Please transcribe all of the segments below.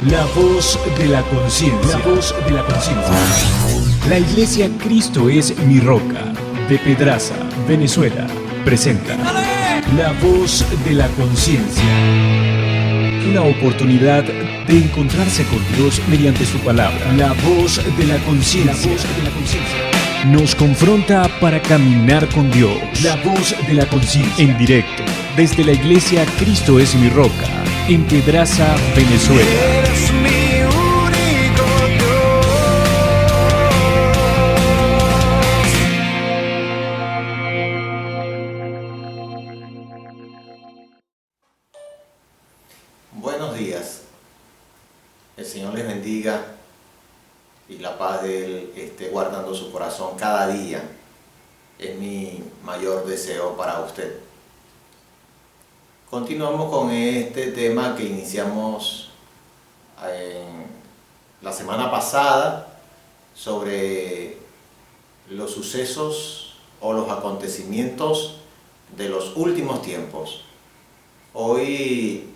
La voz de la conciencia. La voz de la conciencia. La Iglesia Cristo es mi roca, de Pedraza, Venezuela, presenta La voz de la conciencia. Una oportunidad de encontrarse con Dios mediante su palabra. La voz de la conciencia. Nos confronta para caminar con Dios. La voz de la conciencia. En directo, desde la Iglesia Cristo es mi roca, en Pedraza, Venezuela. Eres mi único Buenos días, el Señor les bendiga y la paz de Él esté guardando su corazón cada día. Es mi mayor deseo para usted. Continuamos con este tema que iniciamos la semana pasada sobre los sucesos o los acontecimientos de los últimos tiempos. Hoy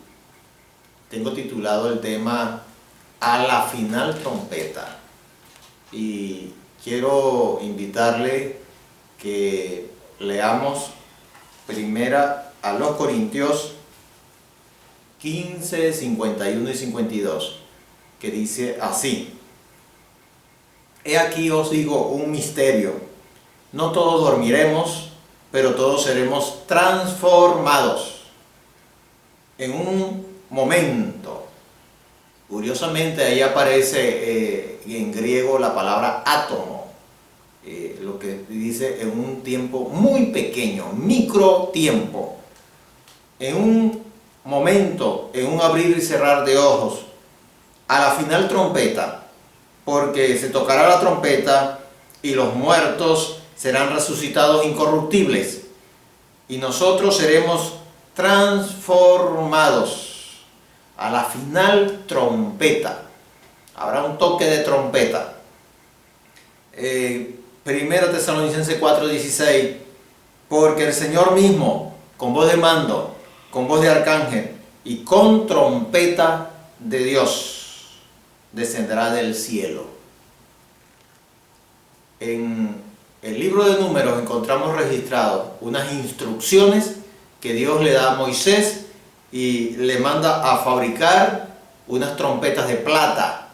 tengo titulado el tema A la final trompeta, y quiero invitarle que leamos primera a los Corintios 15, 51 y 52, que dice así: He aquí os digo un misterio, no todos dormiremos, pero todos seremos transformados en un momento. Curiosamente ahí aparece en griego la palabra átomo, lo que dice en un tiempo muy pequeño, micro tiempo, en un momento, en un abrir y cerrar de ojos, a la final trompeta, porque se tocará la trompeta y los muertos serán resucitados incorruptibles y nosotros seremos transformados. A la final trompeta, habrá un toque de trompeta. Primera Tesalonicenses 4:16, porque el Señor mismo, con voz de mando, con voz de arcángel y con trompeta de Dios, descenderá del cielo. En el libro de Números encontramos registradas unas instrucciones que Dios le da a Moisés y le manda a fabricar unas trompetas de plata,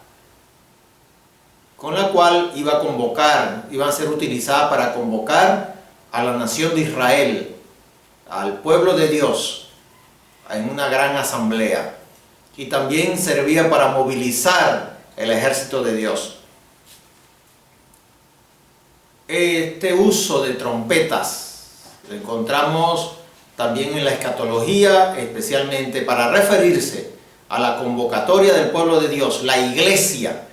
con la cual iban a ser utilizadas para convocar a la nación de Israel, al pueblo de Dios, en una gran asamblea, y también servía para movilizar el ejército de Dios. Este uso de trompetas lo encontramos también en la escatología, especialmente para referirse a la convocatoria del pueblo de Dios, la iglesia,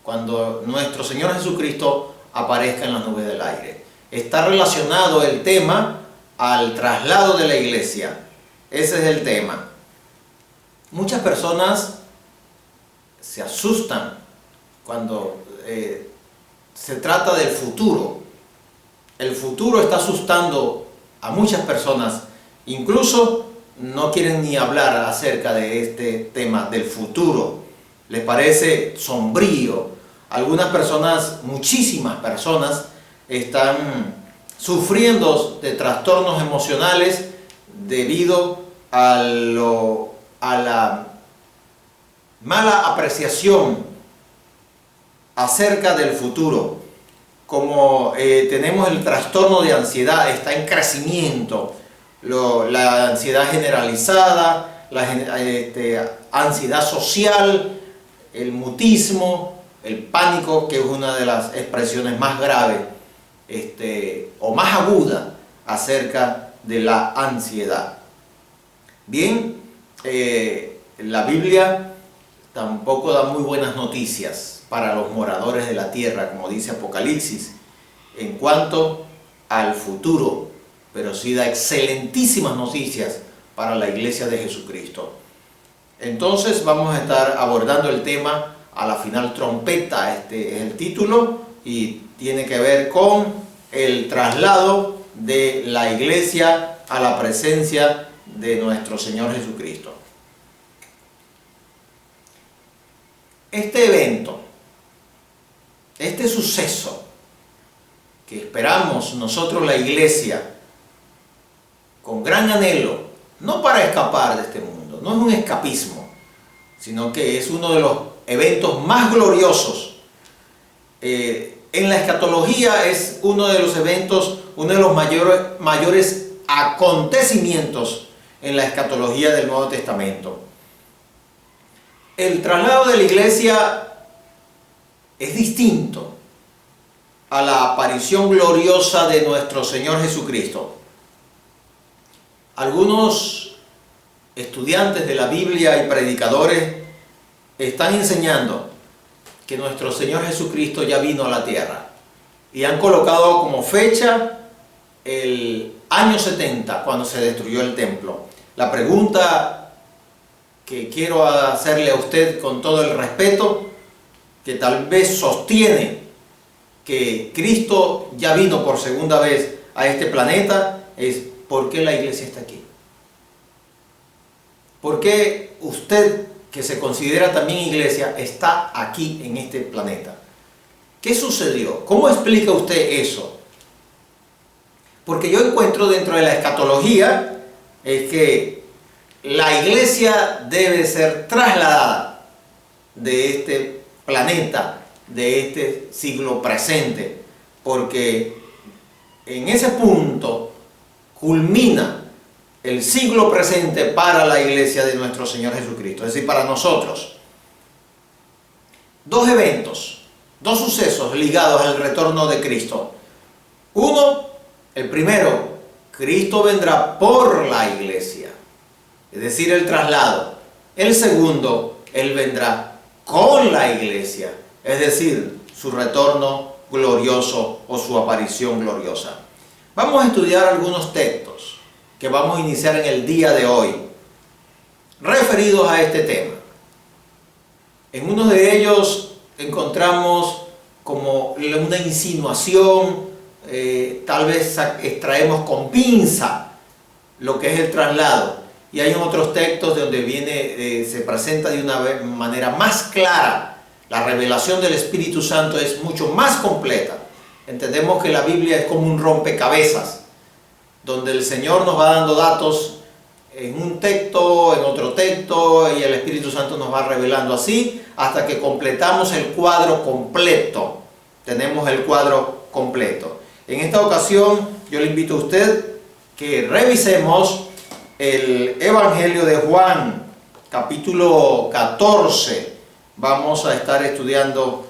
cuando nuestro Señor Jesucristo aparezca en las nubes del aire. Está relacionado el tema al traslado de la iglesia. Ese es el tema. Muchas personas se asustan cuando se trata del futuro. El futuro está asustando a muchas personas. Incluso no quieren ni hablar acerca de este tema del futuro. Les parece sombrío. Algunas personas, muchísimas personas, están sufriendo de trastornos emocionales debido a la mala apreciación acerca del futuro. Como tenemos el trastorno de ansiedad, está en crecimiento. La ansiedad generalizada, la ansiedad social, el mutismo, el pánico, que es una de las expresiones más graves o más agudas acerca de la ansiedad. Bien, la Biblia tampoco da muy buenas noticias para los moradores de la tierra, como dice Apocalipsis, en cuanto al futuro, pero sí da excelentísimas noticias para la iglesia de Jesucristo. Entonces vamos a estar abordando el tema A la final trompeta. Este es el título y tiene que ver con el traslado de la iglesia a la presencia de nuestro Señor Jesucristo. este evento, este suceso que esperamos nosotros la iglesia con gran anhelo, no para escapar de este mundo, no es un escapismo, sino que es uno de los eventos más gloriosos. En la escatología es uno de los eventos, uno de los mayores acontecimientos en la escatología del Nuevo Testamento. El traslado de la iglesia es distinto a la aparición gloriosa de nuestro Señor Jesucristo. Algunos estudiantes de la Biblia y predicadores están enseñando que nuestro Señor Jesucristo ya vino a la tierra y han colocado como fecha el año 70, cuando se destruyó el templo. La pregunta que quiero hacerle a usted con todo el respeto, que tal vez sostiene que Cristo ya vino por segunda vez a este planeta, es: ¿por qué la iglesia está aquí? ¿Por qué usted, que se considera también iglesia, está aquí en este planeta? ¿Qué sucedió? ¿Cómo explica usted eso? Porque yo encuentro dentro de la escatología es que la iglesia debe ser trasladada de este planeta, de este siglo presente, porque en ese punto culmina el siglo presente para la iglesia de nuestro Señor Jesucristo, es decir, para nosotros. Dos eventos, dos sucesos ligados al retorno de Cristo. Uno, el primero, Cristo vendrá por la iglesia, es decir, el traslado. El segundo, Él vendrá con la iglesia, es decir, su retorno glorioso o su aparición gloriosa. Vamos a estudiar algunos textos que vamos a iniciar en el día de hoy, referidos a este tema. En uno de ellos encontramos como una insinuación, tal vez extraemos con pinza lo que es el traslado, y hay otros textos donde se presenta de una manera más clara. La revelación del Espíritu Santo es mucho más completa. Entendemos que la Biblia es como un rompecabezas, donde el Señor nos va dando datos en un texto, en otro texto, y el Espíritu Santo nos va revelando así, hasta que completamos el cuadro completo. Tenemos el cuadro completo. En esta ocasión, yo le invito a usted que revisemos el Evangelio de Juan, capítulo 14. Vamos a estar estudiando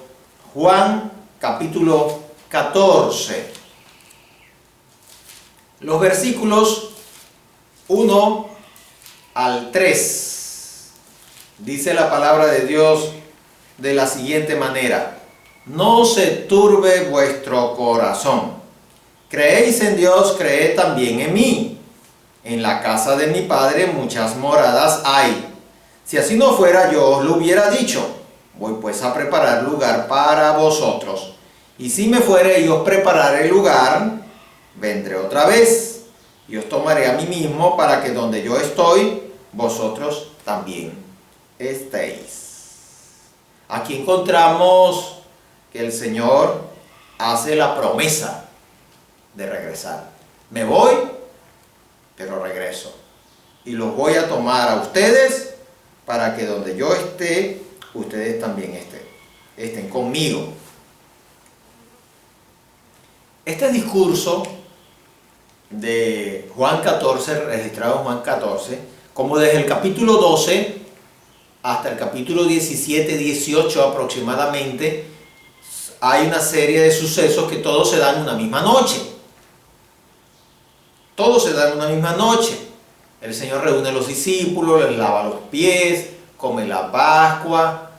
Juan, capítulo 14. Los versículos 1 al 3. Dice la palabra de Dios de la siguiente manera: no se turbe vuestro corazón. Creéis en Dios, creed también en mí. En la casa de mi Padre muchas moradas hay. Si así no fuera, yo os lo hubiera dicho. Voy pues a preparar lugar para vosotros. Y si me fuere y os prepararé el lugar, vendré otra vez y os tomaré a mí mismo, para que donde yo estoy, vosotros también estéis. Aquí encontramos que el Señor hace la promesa de regresar. Me voy, pero regreso. Y los voy a tomar a ustedes, para que donde yo esté, ustedes también estén conmigo. Este discurso de Juan 14, registrado en Juan 14, como desde el capítulo 12 hasta el capítulo 17-18 aproximadamente, hay una serie de sucesos que todos se dan en una misma noche. Todos se dan en una misma noche. El Señor reúne a los discípulos, les lava los pies, come la Pascua,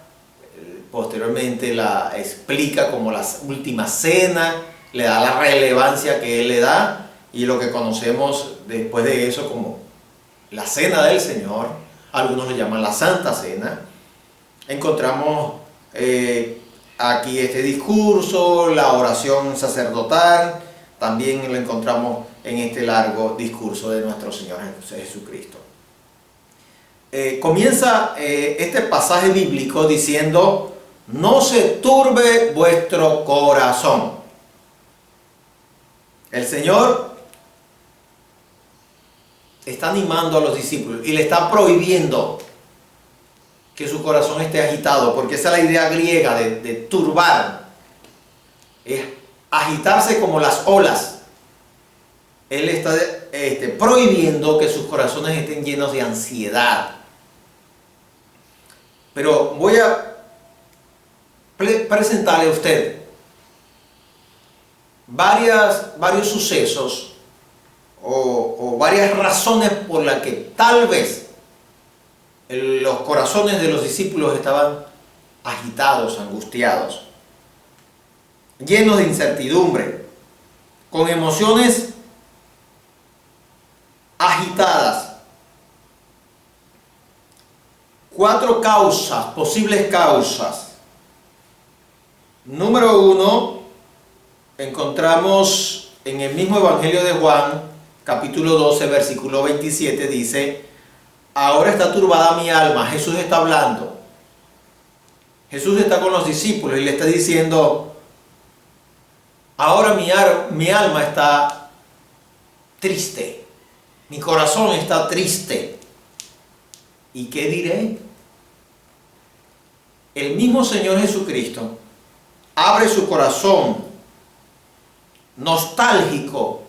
posteriormente la explica como la última cena, le da la relevancia que Él le da, y lo que conocemos después de eso como la cena del Señor. Algunos lo llaman la Santa Cena. Encontramos aquí este discurso, la oración sacerdotal, también lo encontramos en este largo discurso de nuestro Señor Jesucristo. Comienza este pasaje bíblico diciendo: no se turbe vuestro corazón. El Señor está animando a los discípulos y le está prohibiendo que su corazón esté agitado, porque esa es la idea griega de turbar, es agitarse como las olas. Él está prohibiendo que sus corazones estén llenos de ansiedad. Pero voy a presentarle a usted varios sucesos o varias razones por las que tal vez los corazones de los discípulos estaban agitados, angustiados, llenos de incertidumbre, con emociones agitadas. 4 causas, posibles causas. Número 1, encontramos en el mismo Evangelio de Juan, capítulo 12, versículo 27, dice: ahora está turbada mi alma. Jesús está hablando. Jesús está con los discípulos y le está diciendo: ahora mi alma está triste. Mi corazón está triste. ¿Y qué diré? El mismo Señor Jesucristo abre su corazón nostálgico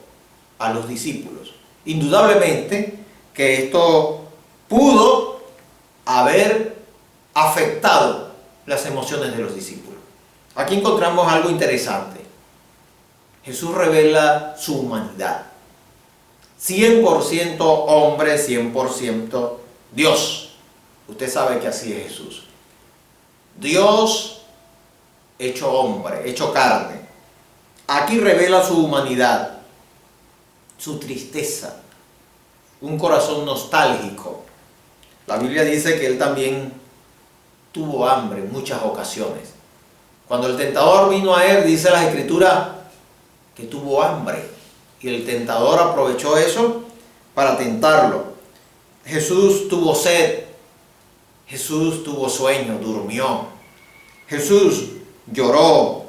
a los discípulos. Indudablemente que esto pudo haber afectado las emociones de los discípulos. Aquí encontramos algo interesante. Jesús revela su humanidad. 100% hombre, 100% Dios. Usted sabe que así es Jesús. Dios hecho hombre, hecho carne. Aquí revela su humanidad, su tristeza, un corazón nostálgico. La Biblia dice que él también tuvo hambre en muchas ocasiones. Cuando el tentador vino a él, dice la Escritura que tuvo hambre y el tentador aprovechó eso para tentarlo. Jesús tuvo sed, Jesús tuvo sueño, durmió. Jesús lloró,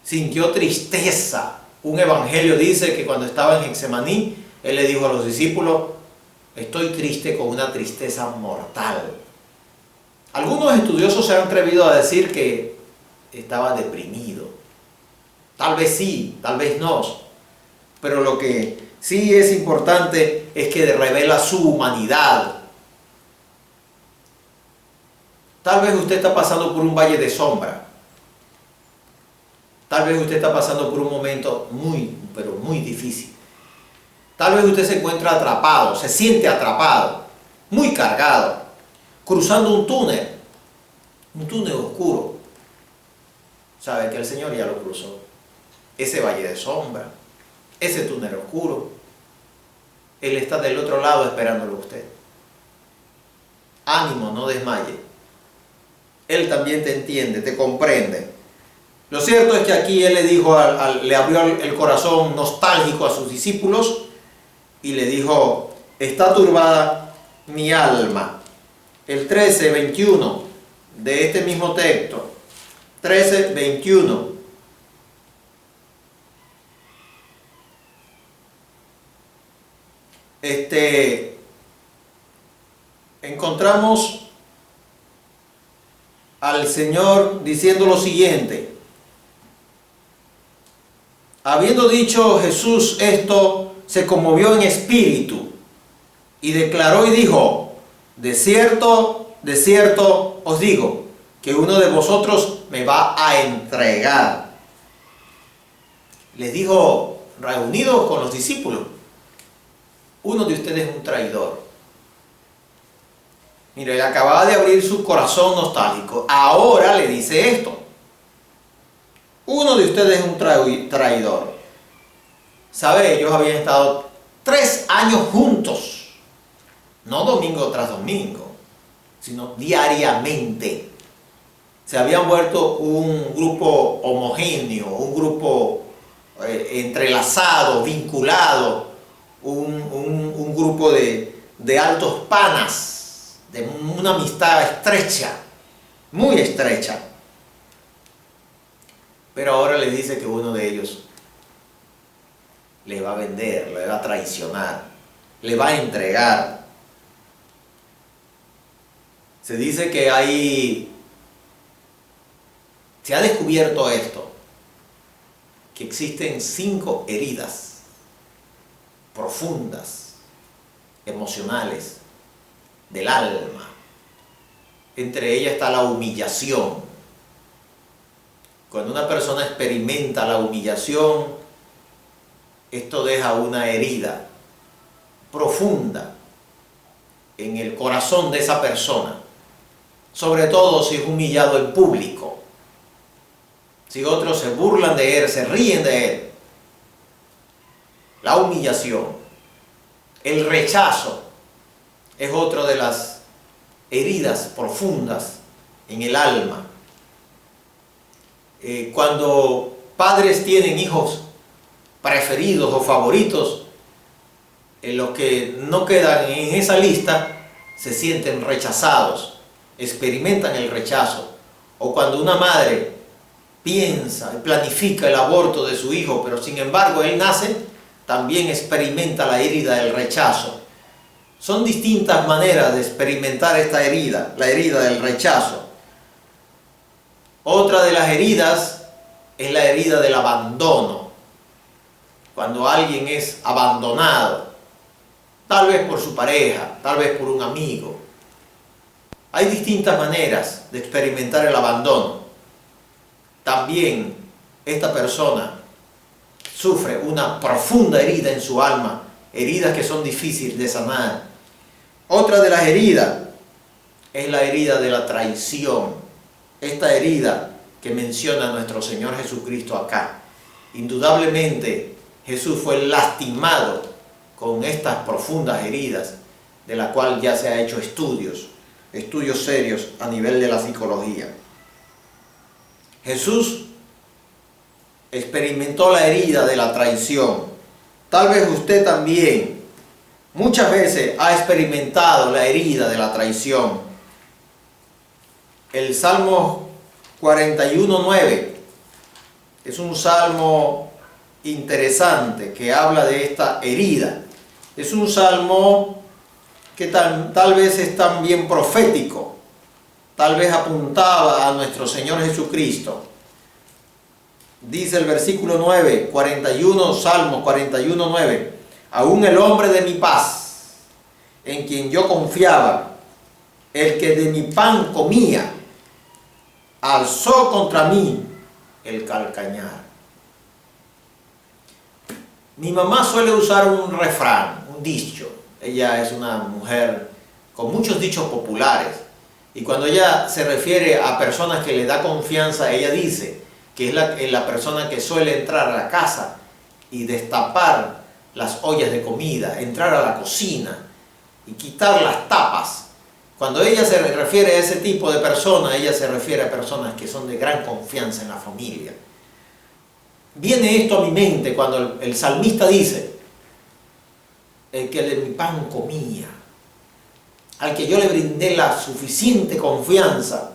sintió tristeza. Un evangelio dice que cuando estaba en Getsemaní, él le dijo a los discípulos: estoy triste con una tristeza mortal. Algunos estudiosos se han atrevido a decir que estaba deprimido. Tal vez sí, tal vez no. Pero lo que sí es importante es que revela su humanidad. Tal vez usted está pasando por un valle de sombra. Tal vez usted está pasando por un momento muy, pero muy difícil. Tal vez usted se encuentra atrapado, se siente atrapado, muy cargado, cruzando un túnel oscuro. Sabe que el Señor ya lo cruzó. Ese valle de sombra, ese túnel oscuro, Él está del otro lado esperándolo a usted. Ánimo, no desmaye. Él también te entiende, te comprende. Lo cierto es que aquí Él le dijo, le abrió el corazón nostálgico a sus discípulos y le dijo: está turbada mi alma. El 13:21 de este mismo texto, 13:21. Encontramos al Señor diciendo lo siguiente: habiendo dicho Jesús esto, se conmovió en espíritu y declaró y dijo: de cierto os digo, que uno de vosotros me va a entregar. Les dijo, reunidos con los discípulos: uno de ustedes es un traidor. Mire, él acababa de abrir su corazón nostálgico. Ahora le dice esto: uno de ustedes es un traidor. ¿Sabe? Ellos habían estado 3 años juntos. No domingo tras domingo, sino diariamente. Se habían vuelto un grupo homogéneo, un grupo entrelazado, vinculado, un grupo de altos panas, de una amistad estrecha, muy estrecha. Pero ahora les dice que uno de ellos le va a vender, le va a traicionar, le va a entregar. Se dice que se ha descubierto esto, que existen 5 heridas profundas, emocionales, del alma. Entre ellas está la humillación. Cuando una persona experimenta la humillación, esto deja una herida profunda en el corazón de esa persona, sobre todo si es humillado en público, si otros se burlan de él, se ríen de él. La humillación, el rechazo, es otra de las heridas profundas en el alma. Cuando padres tienen hijos preferidos o favoritos, los que no quedan en esa lista se sienten rechazados, experimentan el rechazo. O cuando una madre piensa y planifica el aborto de su hijo, pero sin embargo él nace, también experimenta la herida del rechazo. Son distintas maneras de experimentar esta herida, la herida del rechazo. Otra de las heridas es la herida del abandono. Cuando alguien es abandonado, tal vez por su pareja, tal vez por un amigo. Hay distintas maneras de experimentar el abandono. También esta persona sufre una profunda herida en su alma, heridas que son difíciles de sanar. Otra de las heridas es la herida de la traición. Esta herida que menciona nuestro Señor Jesucristo acá. Indudablemente Jesús fue lastimado con estas profundas heridas, de la cual ya se ha hecho estudios serios a nivel de la psicología. Jesús experimentó la herida de la traición. Tal vez usted también muchas veces ha experimentado la herida de la traición. El Salmo 41:9 es un salmo interesante que habla de esta herida. Es un salmo que tal vez es también profético, tal vez apuntaba a nuestro Señor Jesucristo. Dice el versículo 9, Salmo 41:9, aún el hombre de mi paz, en quien yo confiaba, el que de mi pan comía, alzó contra mí el calcañar. Mi mamá suele usar un refrán, un dicho. Ella es una mujer con muchos dichos populares. Y cuando ella se refiere a personas que le da confianza, ella dice que es la persona que suele entrar a la casa y destapar las ollas de comida, entrar a la cocina y quitar las tapas. Cuando ella se refiere a ese tipo de personas, ella se refiere a personas que son de gran confianza en la familia. Viene esto a mi mente cuando el salmista dice, el que de mi pan comía, al que yo le brindé la suficiente confianza.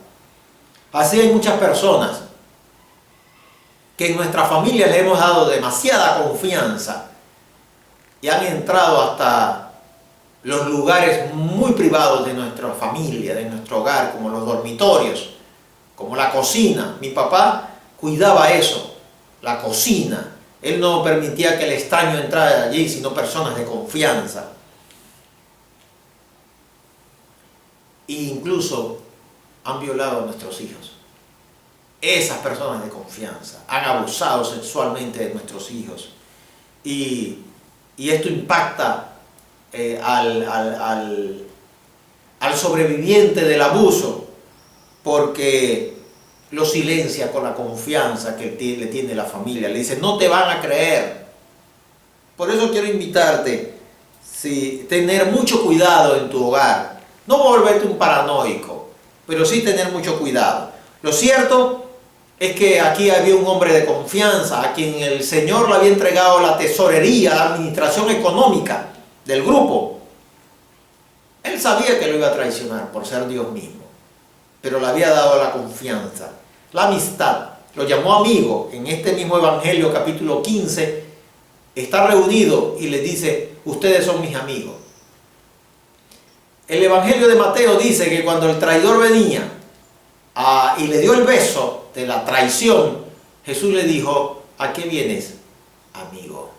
Así hay muchas personas que en nuestra familia le hemos dado demasiada confianza y han entrado hasta los lugares muy privados de nuestra familia, de nuestro hogar, como los dormitorios, como la cocina. Mi papá cuidaba eso, la cocina. Él no permitía que el extraño entrara allí, sino personas de confianza. E incluso han violado a nuestros hijos. Esas personas de confianza han abusado sexualmente de nuestros hijos. Y esto impacta al sobreviviente del abuso, porque lo silencia con la confianza que le tiene la familia. Le dice, no te van a creer. Por eso quiero invitarte, tener mucho cuidado en tu hogar. No volverte un paranoico, pero sí tener mucho cuidado. Lo cierto es que aquí había un hombre de confianza, a quien el Señor le había entregado la tesorería, la administración económica del grupo. Él sabía que lo iba a traicionar por ser Dios mismo, pero le había dado la confianza, la amistad, lo llamó amigo. En este mismo Evangelio, capítulo 15, está reunido y les dice, ustedes son mis amigos. El Evangelio de Mateo dice que cuando el traidor venía y le dio el beso de la traición, Jesús le dijo, ¿a qué vienes, amigo?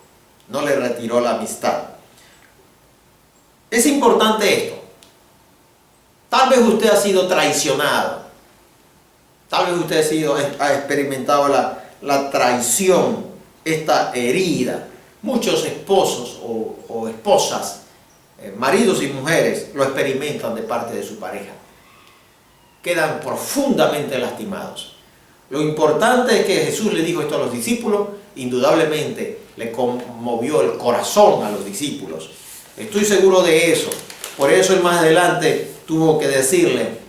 No le retiró la amistad. Es importante esto. Tal vez usted ha sido traicionado. Tal vez usted ha experimentado la traición, esta herida. Muchos esposos o esposas, maridos y mujeres, lo experimentan de parte de su pareja. Quedan profundamente lastimados. Lo importante es que Jesús le dijo esto a los discípulos, indudablemente le conmovió el corazón a los discípulos. Estoy seguro de eso. Por eso él más adelante tuvo que decirle,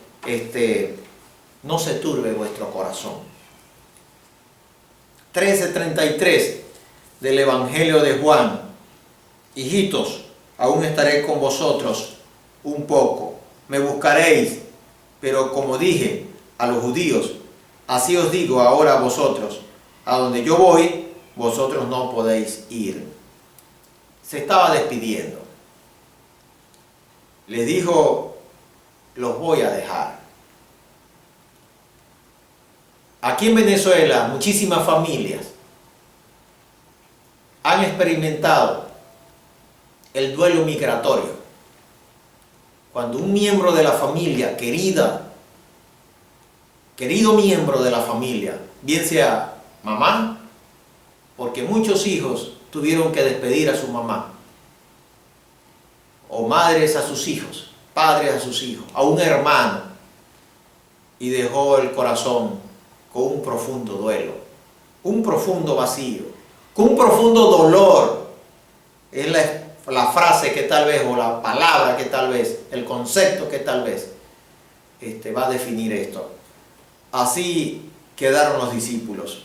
no se turbe vuestro corazón. 13:33 del Evangelio de Juan. Hijitos, aún estaré con vosotros un poco. Me buscaréis, pero como dije a los judíos, así os digo ahora a vosotros, a donde yo voy, vosotros no podéis ir. Se estaba despidiendo. Les dijo, los voy a dejar. Aquí en Venezuela, muchísimas familias han experimentado el duelo migratorio. Cuando un miembro de la familia, querido miembro de la familia, bien sea mamá, porque muchos hijos tuvieron que despedir a su mamá, o madres a sus hijos, padres a sus hijos, a un hermano, y dejó el corazón con un profundo duelo, un profundo vacío, con un profundo dolor. Es la frase que tal vez, o la palabra que tal vez, el concepto que tal vez va a definir esto. Así quedaron los discípulos.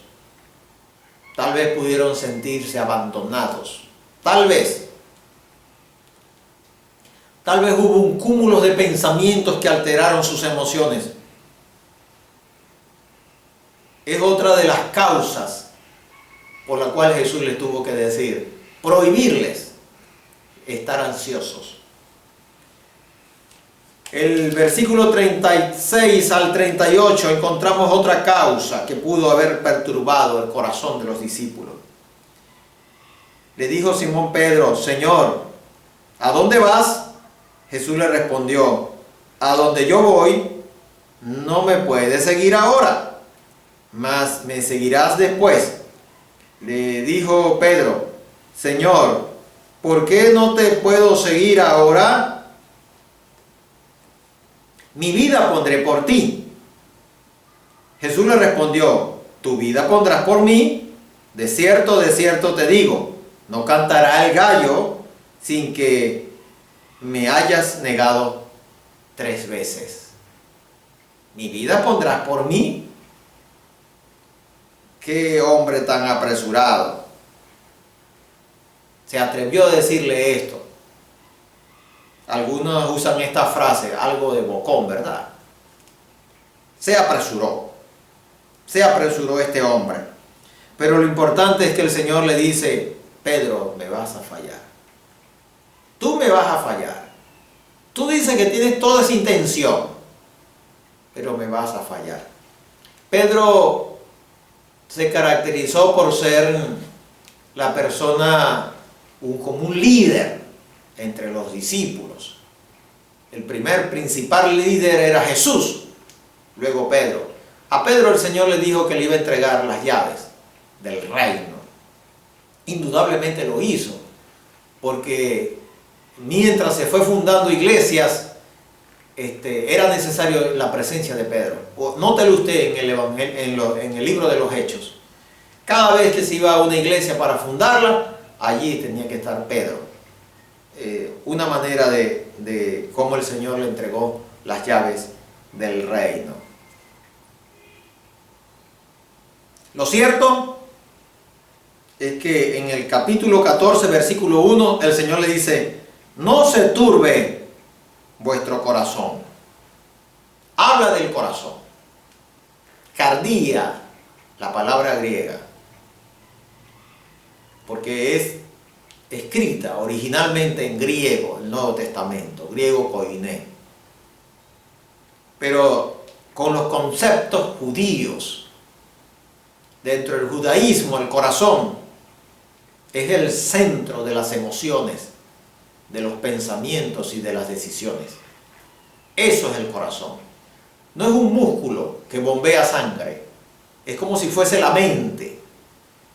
Tal vez pudieron sentirse abandonados. Tal vez hubo un cúmulo de pensamientos que alteraron sus emociones. Es otra de las causas por la cual Jesús les tuvo que decir, prohibirles estar ansiosos. El versículo 36 al 38 encontramos otra causa que pudo haber perturbado el corazón de los discípulos. Le dijo Simón Pedro, Señor, ¿a dónde vas? Jesús le respondió, a donde yo voy, no me puedes seguir ahora, mas me seguirás después. Le dijo Pedro, Señor, ¿por qué no te puedo seguir ahora? Mi vida pondré por ti. Jesús le respondió, tu vida pondrás por mí. De cierto te digo, no cantará el gallo sin que me hayas negado 3 veces. Mi vida pondrás por mí. Qué hombre tan apresurado. Se atrevió a decirle esto. Algunos usan esta frase, algo de bocón, ¿verdad? Se apresuró este hombre. Pero lo importante es que el Señor le dice, Pedro, me vas a fallar. Tú me vas a fallar. Tú dices que tienes toda esa intención, pero me vas a fallar. Pedro se caracterizó por ser la persona, como un líder entre los discípulos. El principal líder era Jesús, luego Pedro. A Pedro el Señor le dijo que le iba a entregar las llaves del reino. Indudablemente lo hizo, porque mientras se fue fundando iglesias, era necesario la presencia de Pedro. Nótelo usted en el libro de los Hechos. Cada vez que se iba a una iglesia para fundarla, allí tenía que estar Pedro. Una manera de cómo el Señor le entregó las llaves del reino. Lo cierto es que en el capítulo 14, versículo 1, el Señor le dice, no se turbe vuestro corazón. Habla del corazón. Cardía, la palabra griega, porque es escrita originalmente en griego, el Nuevo Testamento, griego koiné, pero con los conceptos judíos. Dentro del judaísmo, el corazón es el centro de las emociones, de los pensamientos y de las decisiones. Eso es el corazón. No es un músculo que bombea sangre, es como si fuese la mente,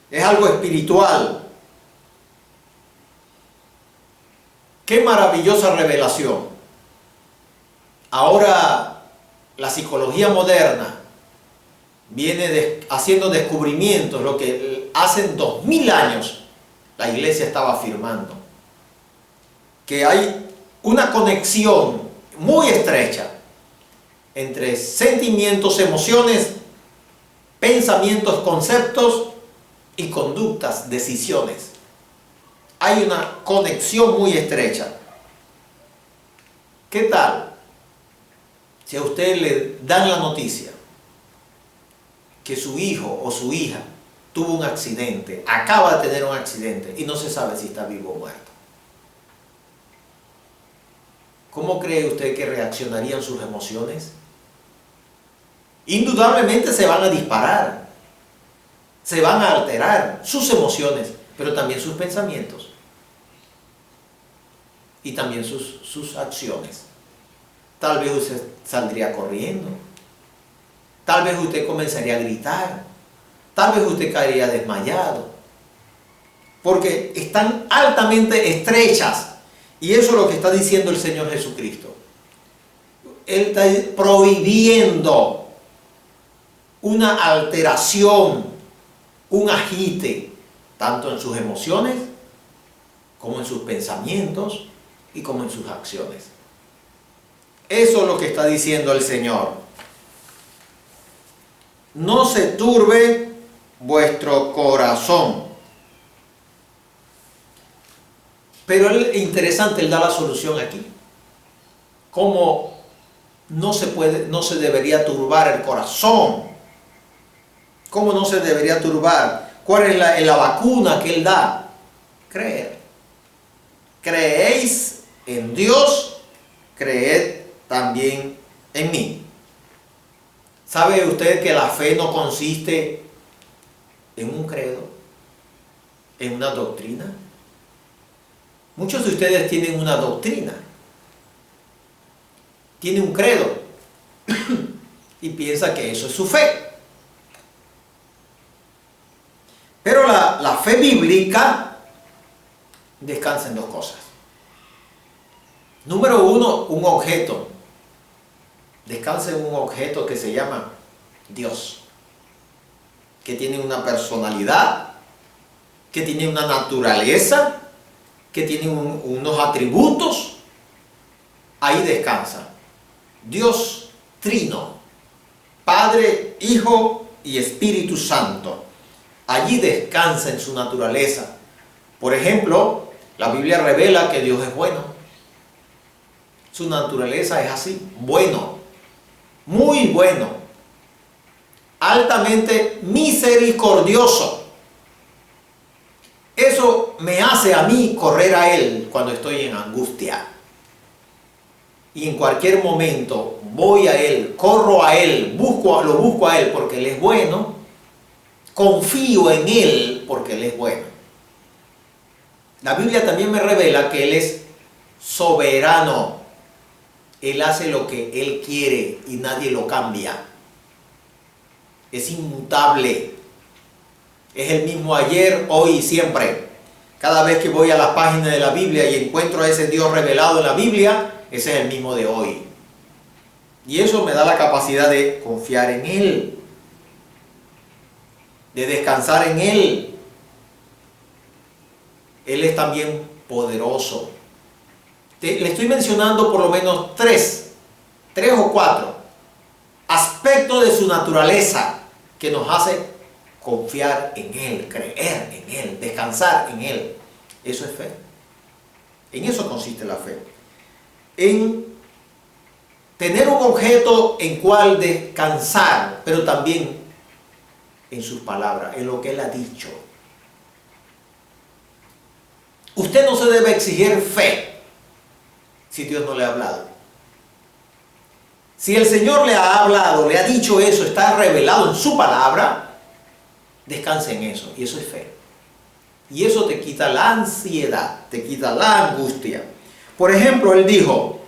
es algo espiritual. ¡Qué maravillosa revelación! Ahora la psicología moderna viene haciendo descubrimientos, lo que hace 2000 años la iglesia estaba afirmando, que hay una conexión muy estrecha entre sentimientos, emociones, pensamientos, conceptos y conductas, decisiones. Hay una conexión muy estrecha. ¿Qué tal si a usted le dan la noticia que su hijo o su hija tuvo un accidente, acaba de tener un accidente y no se sabe si está vivo o muerto? ¿Cómo cree usted que reaccionarían sus emociones? Indudablemente se van a disparar, se van a alterar sus emociones, pero también sus pensamientos y también sus acciones. Tal vez usted saldría corriendo, tal vez usted comenzaría a gritar, tal vez usted caería desmayado, porque están altamente estrechas. Y eso es lo que está diciendo el Señor Jesucristo. Él está prohibiendo una alteración, un agite, tanto en sus emociones, como en sus pensamientos y como en sus acciones. Eso es lo que está diciendo el Señor. No se turbe vuestro corazón. Pero es interesante, él da la solución aquí. ¿Cómo no se debería turbar el corazón? ¿Cómo no se debería turbar? ¿Cuál es la vacuna que él da? Creer. Creéis en Dios, creed también en mí. ¿Sabe usted que la fe no consiste en un credo, en una doctrina? Muchos de ustedes tienen una doctrina, tienen un credo y piensan que eso es su fe. Pero la fe bíblica descansa en dos cosas. Número uno, un objeto. Descansa en un objeto que se llama Dios, que tiene una personalidad, que tiene una naturaleza, que tiene unos atributos. Ahí descansa. Dios trino, Padre, Hijo y Espíritu Santo. Allí descansa en su naturaleza. Por ejemplo, la Biblia revela que Dios es bueno. Su naturaleza es así, bueno, muy bueno, altamente misericordioso. Eso me hace a mí correr a Él cuando estoy en angustia. Y en cualquier momento voy a Él, corro a Él, lo busco a Él porque Él es bueno, confío en Él porque Él es bueno. La Biblia también me revela que Él es soberano. Él hace lo que Él quiere y nadie lo cambia. Es inmutable. Es el mismo ayer, hoy y siempre. Cada vez que voy a la página de la Biblia y encuentro a ese Dios revelado en la Biblia, ese es el mismo de hoy. Y eso me da la capacidad de confiar en Él, de descansar en Él. Él es también poderoso. Le estoy mencionando por lo menos tres o cuatro aspectos de su naturaleza que nos hace confiar en Él, creer en Él, descansar en Él. Eso es fe. En eso consiste la fe. En tener un objeto en cual descansar, pero también en sus palabras, en lo que Él ha dicho. Usted no se debe exigir fe si Dios no le ha hablado. Si el Señor le ha hablado, le ha dicho eso, está revelado en su palabra, descanse en eso, y eso es fe. Y eso te quita la ansiedad, te quita la angustia. Por ejemplo, Él dijo,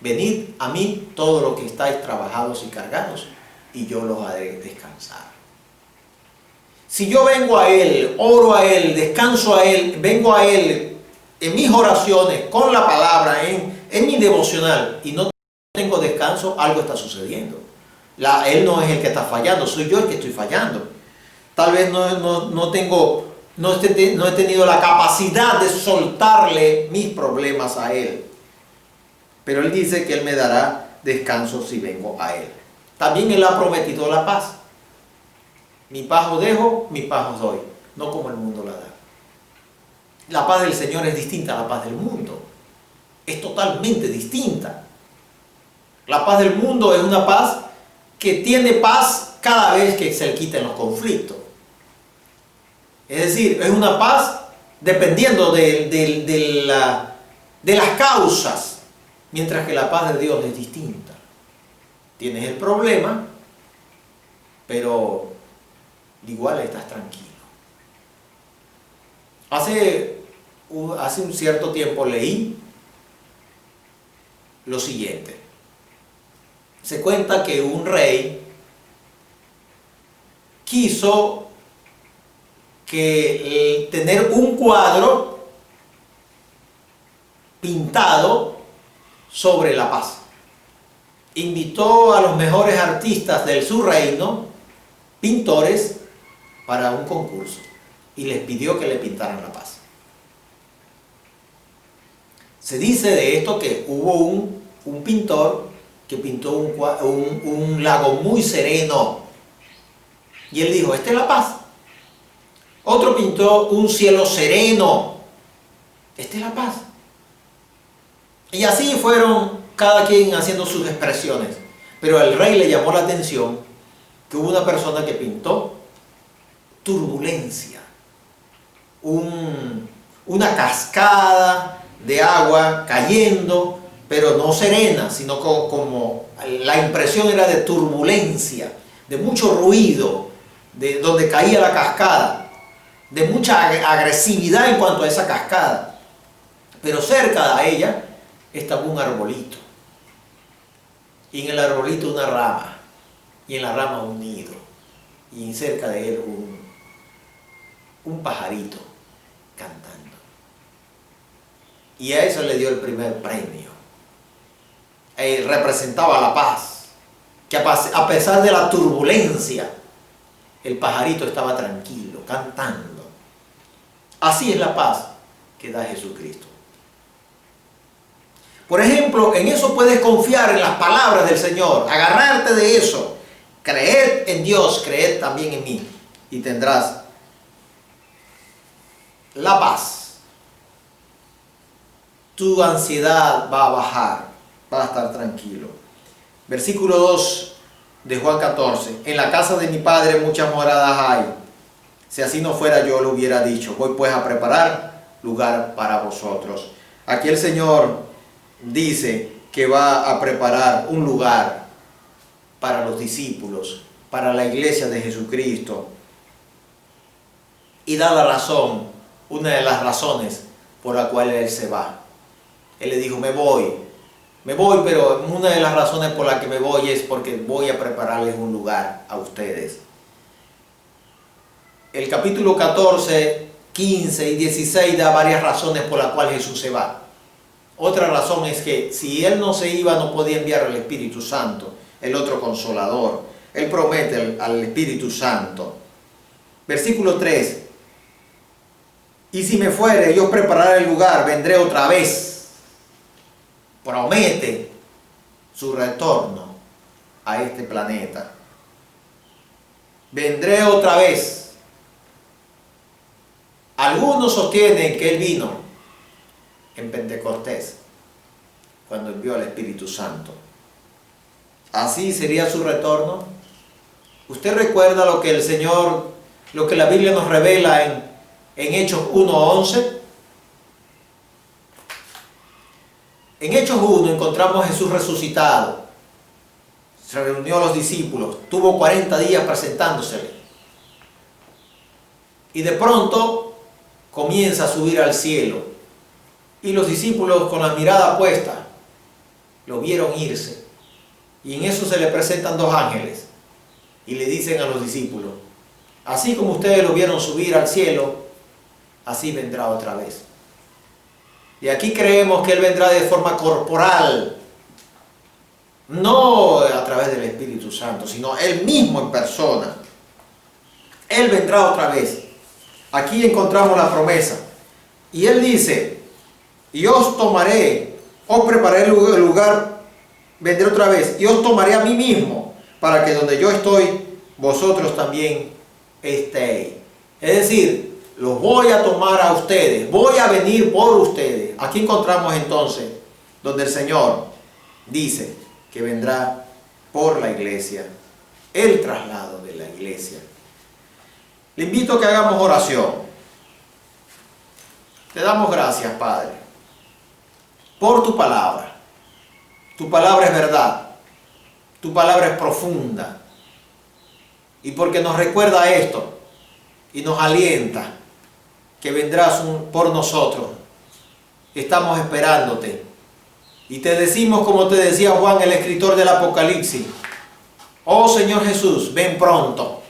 venid a mí todos los que estáis trabajados y cargados, y yo los haré descansar. Si yo vengo a Él, oro a Él, descanso a Él, vengo a Él en mis oraciones, con la palabra, en mi devocional, y no tengo descanso, algo está sucediendo. Él no es el que está fallando, soy yo el que estoy fallando. Tal vez no he tenido la capacidad de soltarle mis problemas a Él. Pero Él dice que Él me dará descanso si vengo a Él. También Él ha prometido la paz. Mi paz os dejo, mi paz os doy, no como el mundo la da. La paz del Señor es distinta a la paz del mundo. Es totalmente distinta. La paz del mundo es una paz que tiene paz cada vez que se le quiten los conflictos. Es decir, es una paz dependiendo de las causas, mientras que la paz de Dios es distinta. Tienes el problema, pero igual estás tranquilo. Hace un cierto tiempo leí lo siguiente. Se cuenta que un rey quiso tener un cuadro pintado sobre la paz. Invitó a los mejores artistas de su reino, pintores, para un concurso y les pidió que le pintaran la paz. Se dice de esto que hubo un pintor que pintó un lago muy sereno y él dijo, esta es la paz. Otro pintó un cielo sereno, esta es la paz. Y así fueron cada quien haciendo sus expresiones, pero al rey le llamó la atención que hubo una persona que pintó turbulencia, una cascada de agua cayendo, pero no serena, sino como la impresión era de turbulencia, de mucho ruido, de donde caía la cascada, de mucha agresividad en cuanto a esa cascada. Pero cerca de ella estaba un arbolito, y en el arbolito una rama, y en la rama un nido, y cerca de él un pajarito cantando. Y a eso le dio el primer premio. Representaba la paz, que a pesar de la turbulencia, el pajarito estaba tranquilo, cantando. Así es la paz que da Jesucristo. Por ejemplo, en eso puedes confiar, en las palabras del Señor, agarrarte de eso, creer en Dios, creer también en mí, y tendrás la paz. Tu ansiedad va a bajar, vas a estar tranquilo. Versículo 2 de Juan 14. En la casa de mi Padre muchas moradas hay. Si así no fuera, yo lo hubiera dicho. Voy pues a preparar lugar para vosotros. Aquí el Señor dice que va a preparar un lugar para los discípulos, para la iglesia de Jesucristo. Y da la razón, una de las razones por la cual Él se va. Él le dijo, me voy, pero una de las razones por las que me voy es porque voy a prepararles un lugar a ustedes. El capítulo 14, 15 y 16 da varias razones por las cuales Jesús se va. Otra razón es que si Él no se iba, no podía enviar al Espíritu Santo, el otro Consolador. Él promete al Espíritu Santo. Versículo 3. Y si me fuere, yo prepararé el lugar, vendré otra vez. Promete su retorno a este planeta. Vendré otra vez. Algunos sostienen que Él vino en Pentecostés, cuando envió al Espíritu Santo. ¿Así sería su retorno? ¿Usted recuerda lo que el Señor, lo que la Biblia nos revela en Hechos 1:11? En Hechos 1 encontramos a Jesús resucitado. Se reunió a los discípulos, tuvo 40 días presentándosele. Y de pronto comienza a subir al cielo. Y los discípulos con la mirada puesta lo vieron irse. Y en eso se le presentan dos ángeles. Y le dicen a los discípulos, así como ustedes lo vieron subir al cielo, así vendrá otra vez. Y aquí creemos que Él vendrá de forma corporal, no a través del Espíritu Santo, sino Él mismo en persona. Él vendrá otra vez. Aquí encontramos la promesa. Y Él dice, y os tomaré, os prepararé el lugar, vendré otra vez, y os tomaré a mí mismo, para que donde yo estoy, vosotros también estéis. Es decir, los voy a tomar a ustedes, voy a venir por ustedes. Aquí encontramos entonces donde el Señor dice que vendrá por la iglesia, el traslado de la iglesia. Le invito a que hagamos oración. Te damos gracias, Padre, por tu palabra. Tu palabra es verdad, tu palabra es profunda, y porque nos recuerda esto y nos alienta que vendrás por nosotros. Estamos esperándote y te decimos, como te decía Juan, el escritor del Apocalipsis: oh Señor Jesús, ven pronto.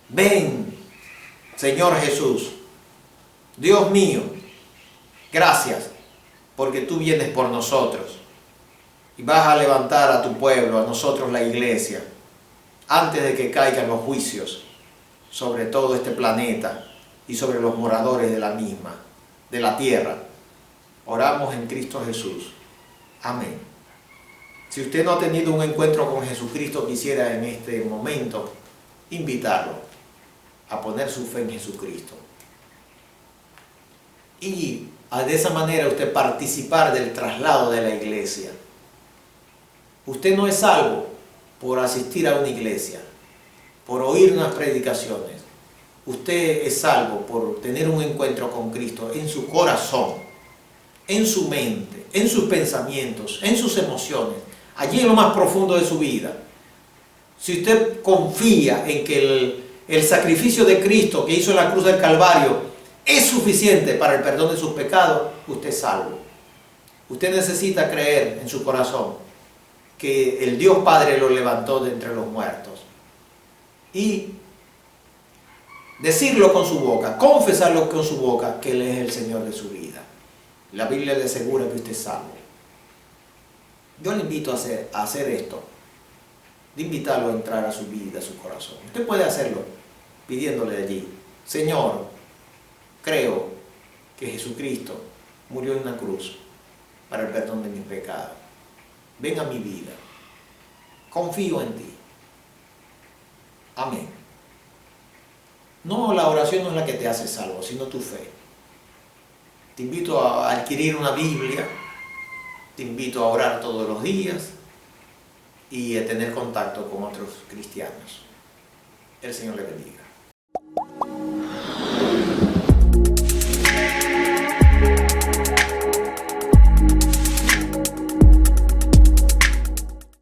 Ven, Señor Jesús. Dios mío, gracias porque tú vienes por nosotros y vas a levantar a tu pueblo, a nosotros la iglesia, antes de que caigan los juicios sobre todo este planeta y sobre los moradores de la misma, de la tierra. Oramos en Cristo Jesús. Amén. Si usted no ha tenido un encuentro con Jesucristo, quisiera en este momento invitarlo a poner su fe en Jesucristo. Y de esa manera usted participar del traslado de la iglesia. Usted no es salvo por asistir a una iglesia, por oír unas predicaciones. Usted es salvo por tener un encuentro con Cristo en su corazón, en su mente, en sus pensamientos, en sus emociones, allí en lo más profundo de su vida. Si usted confía en que el sacrificio de Cristo que hizo en la cruz del Calvario es suficiente para el perdón de sus pecados, usted es salvo. Usted necesita creer en su corazón que el Dios Padre lo levantó de entre los muertos y decirlo con su boca, confesarlo con su boca, que Él es el Señor de su vida. La Biblia le asegura que usted es salvo. Yo le invito a hacer esto, de invitarlo a entrar a su vida, a su corazón. Usted puede hacerlo pidiéndole allí: Señor, creo que Jesucristo murió en una cruz para el perdón de mis pecados. Ven a mi vida. Confío en ti. Amén. No, la oración no es la que te hace salvo, sino tu fe. Te invito a adquirir una Biblia, te invito a orar todos los días y a tener contacto con otros cristianos. El Señor le bendiga.